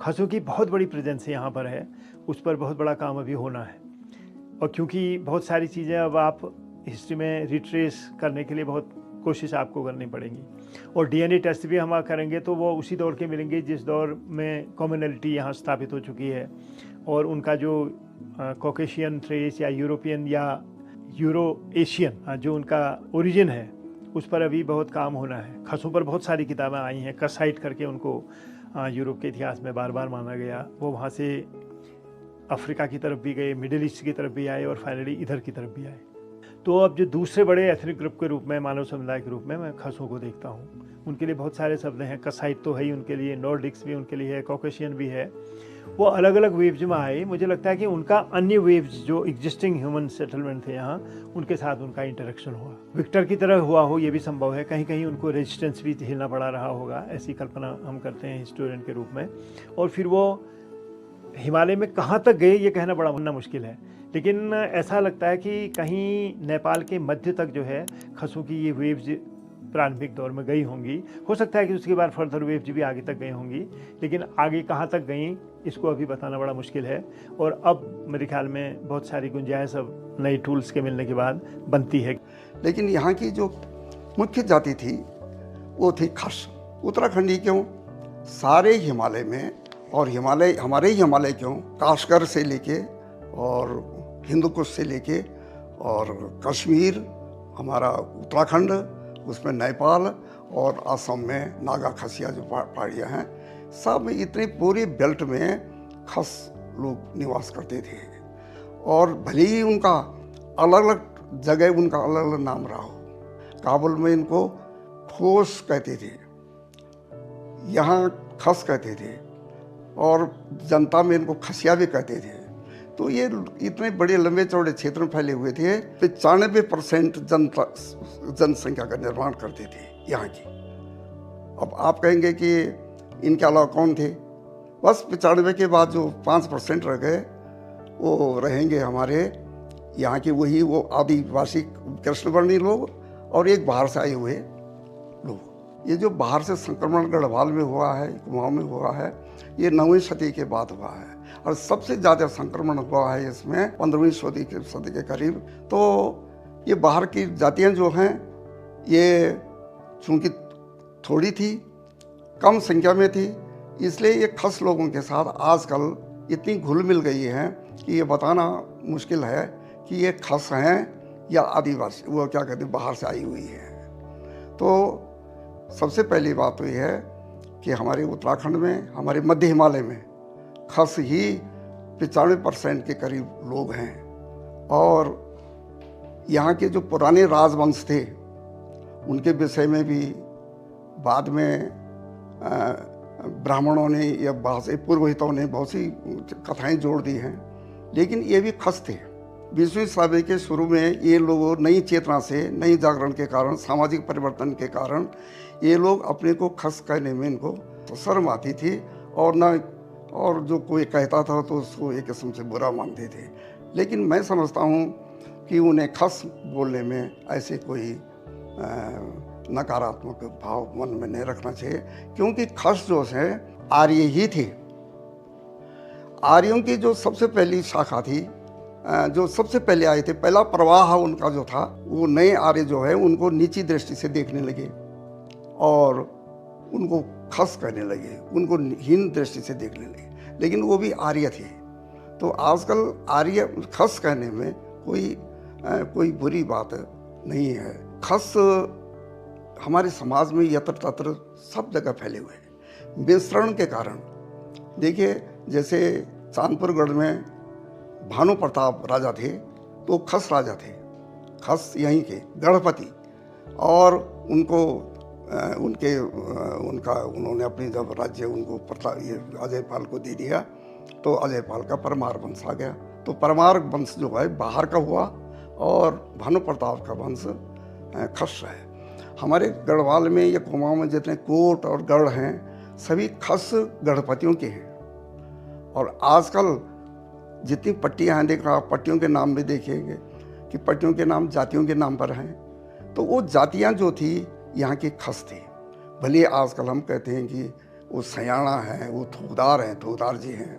खसों की बहुत बड़ी प्रेजेंस यहाँ पर है, उस पर बहुत बड़ा काम अभी होना है। और क्योंकि बहुत सारी चीज़ें अब आप हिस्ट्री में रिट्रेस करने के लिए बहुत कोशिश आपको करनी पड़ेगी, और डीएनए टेस्ट भी हम करेंगे तो वो उसी दौर के मिलेंगे जिस दौर में कॉमनैलिटी यहाँ स्थापित हो चुकी है, और उनका जो कॉकेशियन ट्रेस या यूरोपियन या यूरो एशियन जो उनका ओरिजिन है उस पर अभी बहुत काम होना है। खसों पर बहुत सारी किताबें आई हैं, कसाइट करके उनको यूरोप के इतिहास में बार बार माना गया। वो वहाँ से अफ्रीका की तरफ भी गए, मिडिल ईस्ट की तरफ भी आए और फाइनली इधर की तरफ भी आए। तो अब जो दूसरे बड़े एथनिक ग्रुप के रूप में, मानव समुदाय के रूप में मैं खसों को देखता हूँ। उनके लिए बहुत सारे शब्द हैं, कसाइट तो है ही उनके लिए, नॉर्डिक्स भी उनके लिए है, कॉकेशियन भी है। वो अलग अलग वेव्स में आए। मुझे लगता है कि उनका अन्य वेव्स जो एग्जिस्टिंग ह्यूमन सेटलमेंट थे यहाँ, उनके साथ उनका इंटरेक्शन हुआ, विक्टर की तरह हुआ हो, ये भी संभव है। कहीं कहीं उनको रेजिस्टेंस भी झेलना पड़ा रहा होगा, ऐसी कल्पना हम करते हैं हिस्टोरियन के रूप में। और फिर वो हिमालय में कहाँ तक गए ये कहना बड़ा मुश्किल है, लेकिन ऐसा लगता है कि कहीं नेपाल के मध्य तक जो है खसों की ये वेव्स प्रारंभिक दौर में गई होंगी। हो सकता है कि उसके बाद फर्दर वेव्स भी आगे तक गई होंगी, लेकिन आगे कहाँ तक गई इसको अभी बताना बड़ा मुश्किल है। और अब मेरे ख्याल में बहुत सारी गुंजाइश अब नई टूल्स के मिलने के बाद बनती है। लेकिन यहाँ की जो मुख्य जाति थी वो थी खस। उत्तराखंडी क्यों, सारे हिमालय में, और हिमालय हमारे ही हिमालय क्यों, काशगर से लेके और हिंदुकुश से लेके और कश्मीर, हमारा उत्तराखंड, उसमें नेपाल और असम में नागा खसिया जो पहाड़ियाँ हैं, सब इतने पूरे बेल्ट में खस लोग निवास करते थे। और भले ही उनका अलग अलग जगह उनका अलग अलग नाम रहा हो। काबुल में इनको खोस कहते थे, यहाँ खस कहते थे, और जनता में इनको खसिया भी कहते थे। तो ये इतने बड़े लंबे चौड़े क्षेत्र में फैले हुए थे। 95% जनसंख्या का निर्माण करते थे यहाँ की। अब आप कहेंगे कि इनके अलावा कौन थे? बस 95 के बाद जो 5% रह गए वो रहेंगे हमारे यहाँ के, वही वो आदिवासी कृष्णवर्णी लोग और एक बाहर से आए हुए लोग। ये जो बाहर से संक्रमण गढ़वाल में हुआ है, कुमाऊं में हुआ है, ये 9वीं सदी के बाद हुआ है, और सबसे ज़्यादा संक्रमण हुआ है इसमें 15वीं सदी के करीब। तो ये बाहर की जातियाँ जो हैं ये चूँकि थोड़ी थी, कम संख्या में थी, इसलिए ये खस लोगों के साथ आजकल इतनी घुल मिल गई है कि ये बताना मुश्किल है कि ये खस हैं या आदिवासी, वो क्या कहते हैं, बाहर से आई हुई है। तो सबसे पहली बात तो ये है कि हमारे उत्तराखंड में, हमारे मध्य हिमालय में खस ही 95% के करीब लोग हैं। और यहाँ के जो पुराने राजवंश थे उनके विषय में भी बाद में ब्राह्मणों ने या बहुत से पुरोहितों ने बहुत सी कथाएं जोड़ दी हैं, लेकिन ये भी खस थे। 20वीं सदी के शुरू में ये लोग नई चेतना से, नई जागरण के कारण, सामाजिक परिवर्तन के कारण ये लोग अपने को खस कहने में इनको शर्म आती थी, और जो कोई कहता था तो उसको एक किस्म से बुरा मानते थे। लेकिन मैं समझता हूँ कि उन्हें खस बोलने में ऐसे कोई नकारात्मक भाव मन में नहीं रखना चाहिए, क्योंकि खस जो है आर्य ही थे। आर्यों की जो सबसे पहली शाखा थी, जो सबसे पहले आए थे, पहला प्रवाह उनका जो था, वो नए आर्य जो है उनको नीची दृष्टि से देखने लगे और उनको खस कहने लगे, उनको हीन दृष्टि से देखने लगे, लेकिन वो भी आर्य थे। तो आजकल आर्य खस कहने में कोई बुरी बात नहीं है। खस हमारे समाज में यत्र तत्र सब जगह फैले हुए हैं मिश्रण के कारण। देखिए, जैसे चांदपुरगढ़ में भानु प्रताप राजा थे, तो खस राजा थे, खस यहीं के गढ़पति, और उन्होंने अपनी जब राज्य उनको ये अजयपाल को दे दिया, तो अजयपाल का परमार वंश आ गया। तो परमार वंश जो है बाहर का हुआ और भानु प्रताप का वंश खस है। हमारे गढ़वाल में या कुमाऊं में जितने कोट और गढ़ हैं सभी खस गढ़पतियों के हैं। और आजकल जितनी पट्टियाँ हैं, देखा पट्टियों के नाम भी देखेंगे कि पट्टियों के नाम जातियों के नाम पर हैं। तो वो जातियाँ जो थी यहाँ की खस थी। भले आजकल हम कहते हैं कि वो सयाना हैं, वो थूकदार हैं, थूकदार जी हैं।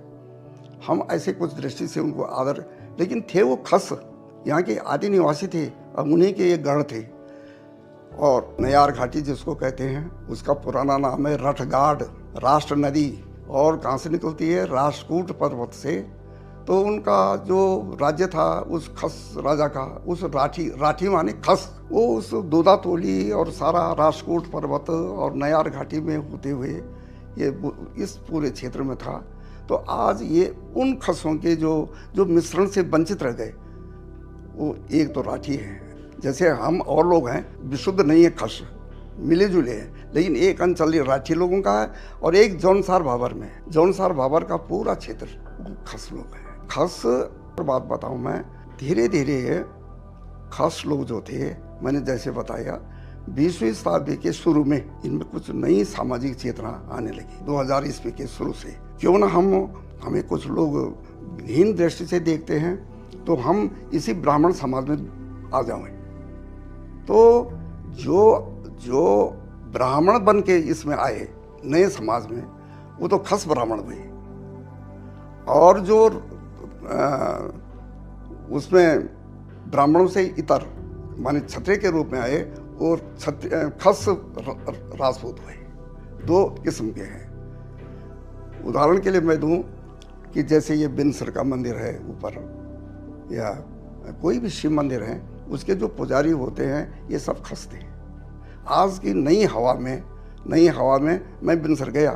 हम ऐसे कुछ दृष्टि से उनको आदर, लेकिन थे वो खस, यहाँ के आदि निवासी थे, अब उन्हीं के ये गढ़ थे। और नयार घाटी जिसको कहते हैं, उसका पुराना नाम है रठगाड़। राष्ट्र नदी और कहाँ से निकलती है? राष्ट्रकूट पर्वत से। तो उनका जो राज्य था उस खस राजा का, उस राठी माने खस, वो उस दोदा तोली और सारा राष्ट्रकूट पर्वत और नयार घाटी में होते हुए ये इस पूरे क्षेत्र में था। तो आज ये उन खसों के जो मिश्रण से वंचित रह गए, वो एक तो राठी है। जैसे हम और लोग हैं, विशुद्ध नहीं है खस, मिले जुले हैं, लेकिन एक अंचल राठी लोगों का है और एक जौनसार भाबर में, जौनसार भाबर का पूरा क्षेत्र खस लोग हैं। खस और बात बताऊं मैं, धीरे धीरे खस लोग जो थे, मैंने जैसे बताया 20वीं शताब्दी के शुरू में इनमें कुछ नई सामाजिक चेतना आने लगी। 2000 ईस्वी के शुरू से क्यों ना हमें कुछ लोग हीन दृष्टि से देखते हैं, तो हम इसी ब्राह्मण समाज में आ जाएं। तो जो ब्राह्मण बन के इसमें आए नए समाज में, वो तो खस ब्राह्मण हुए। और जो उसमें ब्राह्मणों से इतर माने क्षत्रिय के रूप में आए, और खस राजपूत हुए। दो किस्म के हैं। उदाहरण के लिए मैं दूं कि जैसे ये बिनसर का मंदिर है ऊपर, या कोई भी शिव मंदिर है, उसके जो पुजारी होते हैं ये सब खस थे। आज की नई हवा में मैं बिनसर गया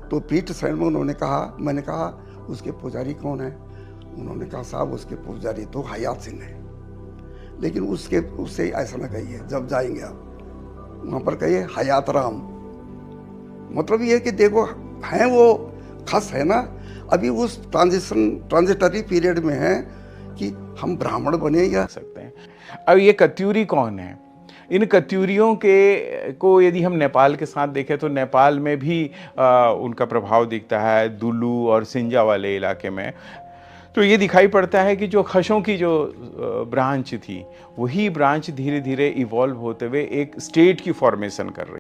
तो पीठ शरण में उन्होंने कहा, मैंने कहा उसके पुजारी कौन है? उन्होंने कहा साहब उसके पुजारी तो हयात सिंह है। लेकिन उससे ऐसा ना कहिए, जब जाएंगे आप वहाँ पर कहिए हयात राम। मतलब ये है कि देखो हैं वो खस है ना, अभी उस ट्रांजिटरी पीरियड में है कि हम ब्राह्मण बने या सकते हैं। अब ये कत्यूरी कौन है? इन कत्यूरियों को यदि हम नेपाल के साथ देखें तो नेपाल में भी उनका प्रभाव दिखता है, दुलू और सिंजा वाले इलाके में। तो ये दिखाई पड़ता है कि जो खसों की जो ब्रांच थी, वही ब्रांच धीरे धीरे इवॉल्व होते हुए एक स्टेट की फॉर्मेशन कर रही है।